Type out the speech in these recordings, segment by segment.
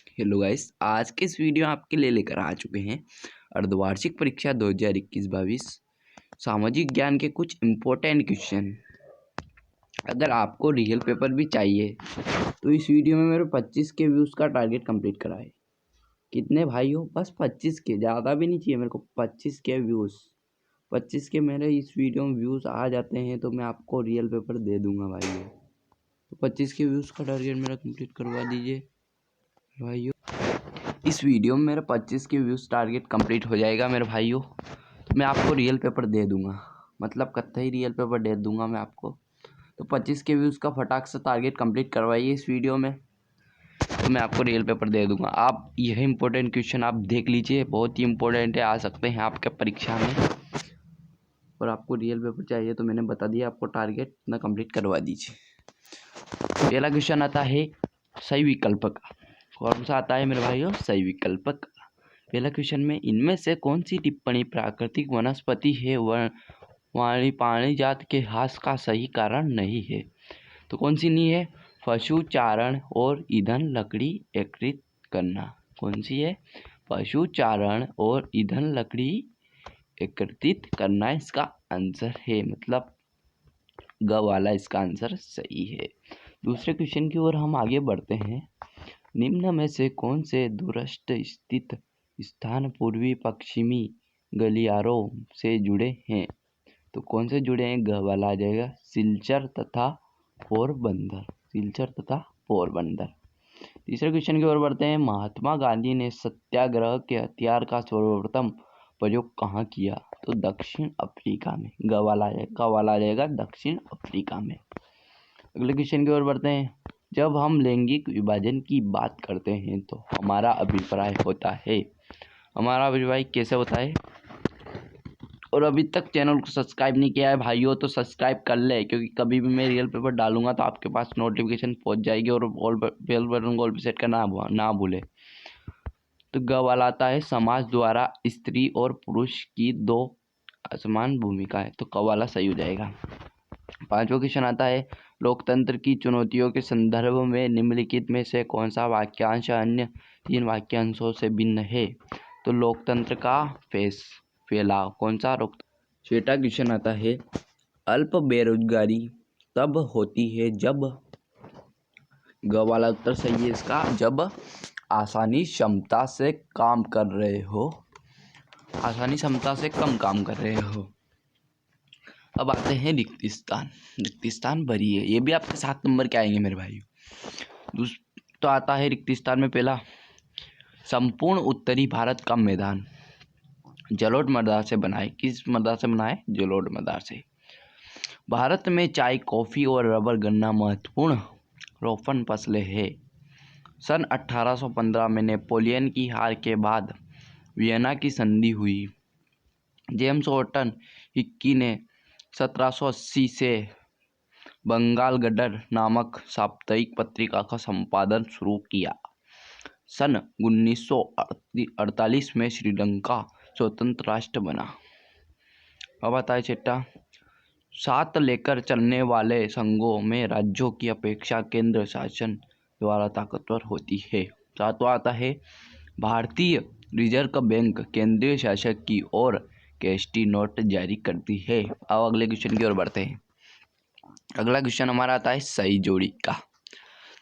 Hello guys, आज के इस वीडियो आपके लिए लेकर आ चुके हैं अर्धवार्षिक परीक्षा 2021-22 सामाजिक ज्ञान के कुछ इम्पोर्टेंट क्वेश्चन। अगर आपको रियल पेपर भी चाहिए तो इस वीडियो में मेरे 25 के व्यूज़ का टारगेट कंप्लीट करा है। कितने भाई हो? बस 25 के, ज़्यादा भी नहीं चाहिए मेरे को। 25 के व्यूज़, 25 के मेरे इस वीडियो में व्यूज़ आ जाते हैं तो मैं आपको रियल पेपर दे दूँगा भाई। तो 25 के व्यूज़ का टारगेट मेरा कंप्लीट करवा दीजिए भाइयों। इस वीडियो में मेरा 25 के व्यूज़ टारगेट कंप्लीट हो जाएगा मेरे भाइयों, तो मैं आपको रियल पेपर दे दूंगा, मतलब कतई रियल पेपर दे दूंगा मैं आपको। तो 25 के व्यूज़ का फटाक से टारगेट कंप्लीट करवाइए इस वीडियो में, तो मैं आपको रियल पेपर दे दूंगा। आप यह इंपॉर्टेंट क्वेश्चन आप देख लीजिए, बहुत ही इंपॉर्टेंट है, आ सकते हैं आपके परीक्षा में। और आपको रियल पेपर चाहिए तो मैंने बता दिया, आपको टारगेट ना कंप्लीट करवा दीजिए। पहला क्वेश्चन आता है सही विकल्प का। कौन सा आता है मेरे भाइयों? सही विकल्प का। पहला क्वेश्चन में इनमें से कौन सी टिप्पणी प्राकृतिक वनस्पति है वाणी पाणिजात के ह्रास का सही कारण नहीं है? तो कौन सी नहीं है? पशु चारण और ईंधन लकड़ी एकत्रित करना। कौन सी है? पशु चारण और ईंधन लकड़ी एकत्रित करना इसका आंसर है, मतलब ग वाला इसका आंसर सही है। दूसरे क्वेश्चन की ओर हम आगे बढ़ते हैं। निम्न में से कौन से दूरस्थ स्थित स्थान पूर्वी पश्चिमी गलियारों से जुड़े हैं? तो कौन से जुड़े हैं? ग वाला आ जाएगा, सिलचर तथा पोरबंदर। सिलचर तथा पोरबंदर। तीसरे क्वेश्चन की ओर बढ़ते हैं। महात्मा गांधी ने सत्याग्रह के हथियार का सर्वप्रथम प्रयोग कहाँ किया? तो दक्षिण अफ्रीका में। ग वाला आ जाएगा दक्षिण अफ्रीका में। अगले क्वेश्चन की ओर बढ़ते हैं। जब हम लैंगिक विभाजन की बात करते हैं तो हमारा अभिप्राय होता है, हमारा अभिप्राय कैसे होता है? और अभी तक चैनल को सब्सक्राइब नहीं किया है भाइयों तो सब्सक्राइब कर ले, क्योंकि कभी भी मैं रियल पेपर डालूंगा तो आपके पास नोटिफिकेशन पहुंच जाएगी। और बेल बटन को ऑल पे सेट करना ना भूले। तो ग वाला आता है समाज द्वारा स्त्री और पुरुष की दो असमान भूमिका है, तो क वाला सही हो जाएगा। पांचवा क्वेश्चन आता है। लोकतंत्र की चुनौतियों के संदर्भ में निम्नलिखित में से कौन सा वाक्यांश अन्य तीन वाक्यांशों से भिन्न है? तो लोकतंत्र का फैलाव। कौन सा? छठा क्वेश्चन आता है। अल्प बेरोजगारी तब होती है जब, ग वाला उत्तर सही है इसका, जब आसानी क्षमता से काम कर रहे हो, आसानी क्षमता से कम काम कर रहे हो। अब आते हैं रिक्त स्थान। रिक्त स्थान भरी है, ये भी आपके 7 नंबर के आएंगे मेरे भाई। तो आता है रिक्त स्थान में पहला, संपूर्ण उत्तरी भारत का मैदान जलोढ़ मृदा से बना है। किस मृदा से बना है? जलोढ़ मृदा से। भारत में चाय, कॉफी और रबर गन्ना महत्वपूर्ण रोपण फसलें हैं। सन 1815 में नेपोलियन की हार के बाद वियना की संधि हुई। जेम्स वॉटन हिक्की ने 1780 से बंगाल गदर नामक साप्ताहिक पत्रिका का संपादन शुरू किया। सन 1948 में श्रीलंका स्वतंत्र राष्ट्र बना। अब आता है छठा, साथ लेकर चलने वाले संघों में राज्यों की अपेक्षा केंद्र शासन द्वारा ताकतवर होती है। सातवां आता है, भारतीय रिजर्व बैंक केंद्रीय शासक की ओर कैस्टी नोट जारी करती है। अब अगले क्वेश्चन की ओर बढ़ते हैं। अगला क्वेश्चन हमारा आता है सही जोड़ी का।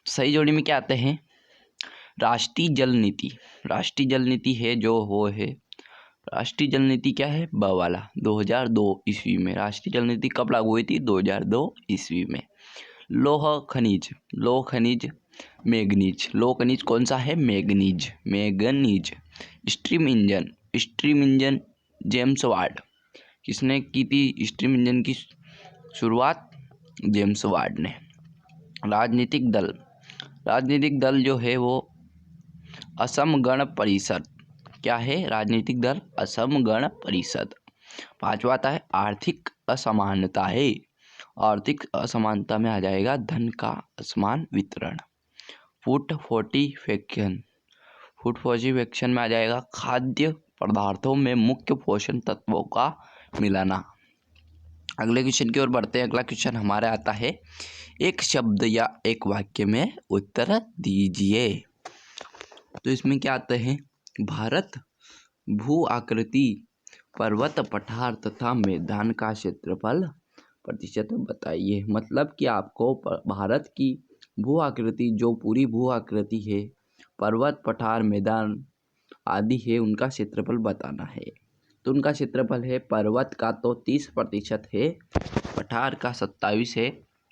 सही जोड़ी में क्या आते हैं? राष्ट्रीय जल नीति। राष्ट्रीय जल नीति है जो वो है, राष्ट्रीय जल नीति क्या है? ब वाला 2002 ईस्वी में। राष्ट्रीय जल नीति कब लागू हुई थी? 2002 ईस्वी में। लौह खनिज, लौह खनिज मैग्नीज। लौह खनिज कौन सा है? Manganese, manganese. Steam engine, steam engine James Watt. किसने की थी स्टीम इंजन की शुरुआत? जेम्स वाट ने। राजनीतिक दल, राजनीतिक दल जो है वो असम गण परिषद। क्या है? राजनीतिक दल असम गण परिषद। पांचवा आता है आर्थिक असमानता है। आर्थिक असमानता में आ जाएगा धन का असमान वितरण। फूड फोर्टिफिकेशन, फूड फोर्टिफिकेशन में आ जाएगा खाद्य पदार्थों में मुख्य पोषण तत्वों का मिलाना। अगले क्वेश्चन की ओर बढ़ते हैं। अगला क्वेश्चन हमारा आता है, एक शब्द या एक वाक्य में उत्तर दीजिए। तो इसमें क्या आता है, भारत भू आकृति, पर्वत, पठार तथा मैदान का क्षेत्रफल प्रतिशत बताइए। मतलब कि आपको भारत की भू आकृति, जो पूरी भू आकृति है, पर्वत, पठार, मैदान आदि है, उनका क्षेत्रफल बताना है। तो उनका क्षेत्रफल है, पर्वत का तो 30% है, पठार का 27 है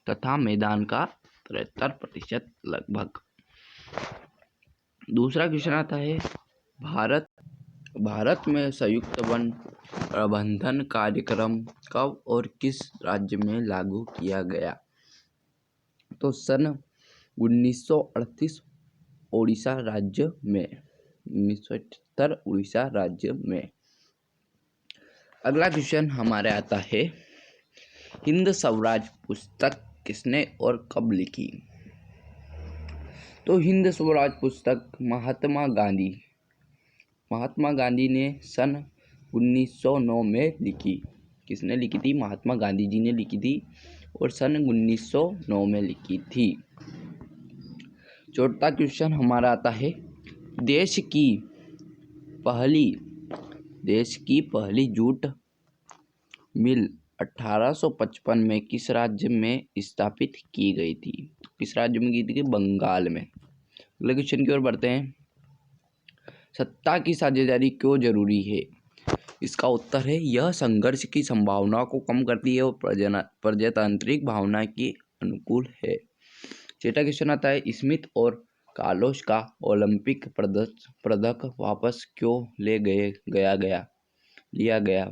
तथा मैदान का 73% लगभग। दूसरा क्वेश्चन आता है, भारत में संयुक्त वन प्रबंधन कार्यक्रम कब और किस राज्य में लागू किया गया? तो सन 1938 उड़ीसा राज्य में, 1978 उड़ीसा राज्य में। अगला क्वेश्चन हमारे आता है, हिंद स्वराज पुस्तक किसने और कब लिखी? तो हिंद स्वराज पुस्तक महात्मा गांधी ने सन 1909 में लिखी। किसने लिखी थी? महात्मा गांधी जी ने लिखी थी और सन 1909 में लिखी थी। चौथा क्वेश्चन हमारा आता है, देश की पहली जूट मिल 1855 में किस राज्य में स्थापित की गई थी? किस राज्य में की थी? बंगाल में। अगले क्वेश्चन की ओर बढ़ते हैं, सत्ता की साझेदारी क्यों जरूरी है? इसका उत्तर है, यह संघर्ष की संभावना को कम करती है और प्रजातांत्रिक भावना के अनुकूल है। छठा क्वेश्चन आता है, स्मिथ और कार्लोस का ओलंपिक पदक वापस क्यों लिया गया?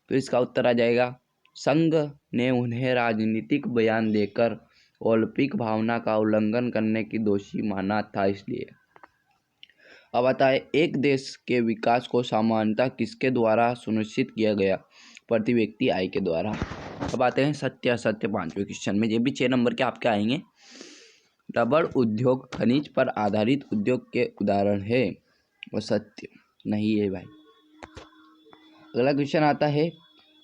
तो इसका उत्तर आ जाएगा, संघ ने उन्हें राजनीतिक बयान देकर ओलंपिक भावना का उल्लंघन करने की दोषी माना था, इसलिए। अब आता है, एक देश के विकास को सामान्यतः किसके द्वारा सुनिश्चित किया गया? प्रति व्यक्ति आय के द्वारा। अब आते हैं सत्य असत्य 5वें क्वेश्चन में। ये भी 6 नंबर के आपके आएंगे। रबड़ उद्योग खनिज पर आधारित उद्योग के उदाहरण है, और सत्य नहीं है भाई। अगला क्वेश्चन आता है,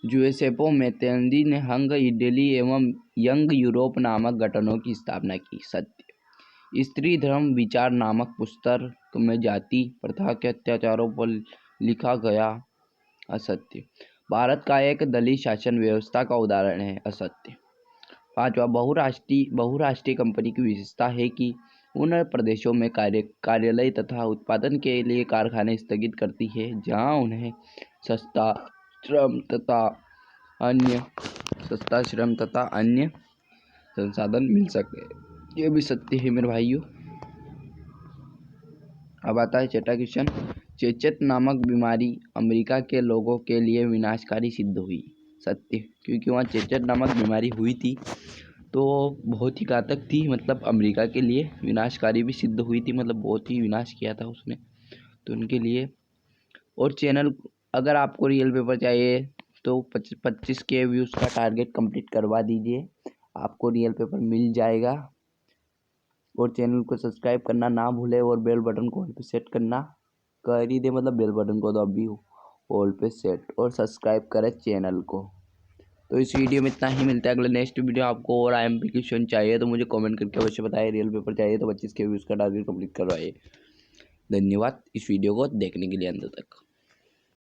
जुसेप्पे मैत्तियानी ने हंग इटली एवं यंग यूरोप नामक गठनों की स्थापना की। सत्य। स्त्री धर्म विचार नामक पुस्तक में जाति प्रथा के अत्याचारों पर लिखा गया। असत्य। भारत का एक दलीय शासन व्यवस्था का उदाहरण है। असत्य। 5वां, बहुराष्ट्रीय कंपनी की विशेषता है कि उन प्रदेशों में कार्यालय तथा उत्पादन के लिए कारखाने स्थगित करती है जहां उन्हें सस्ता श्रम तथा अन्य संसाधन मिल सके। ये भी सत्य है मेरे भाइयों। अब आता है छठा क्वेश्चन, चेचक नामक बीमारी अमेरिका के लोगों के लिए विनाशकारी सिद्ध हुई। सत्य। क्योंकि वहाँ चेचक नामक बीमारी हुई थी तो बहुत ही घातक थी, मतलब अमेरिका के लिए विनाशकारी भी सिद्ध हुई थी, मतलब बहुत ही विनाश किया था उसने, तो उनके लिए। और चैनल, अगर आपको रियल पेपर चाहिए तो 25 के व्यूज़ का टारगेट कंप्लीट करवा दीजिए, आपको रियल पेपर मिल जाएगा। और चैनल को सब्सक्राइब करना ना भूले और बेल बटन को ऑल पे सेट करना कर ही दे, मतलब बेल बटन को तो अभी ऑल पे सेट और सब्सक्राइब करें चैनल को। तो इस वीडियो में इतना ही, मिलता है अगले नेक्स्ट वीडियो। आपको और IMP क्वेश्चन चाहिए तो मुझे कमेंट करके अवश्य बताइए। रियल पेपर चाहिए तो 25 के व्यूज़ का टारगेट कंप्लीट करवाइए। धन्यवाद इस वीडियो को देखने के लिए अंत तक।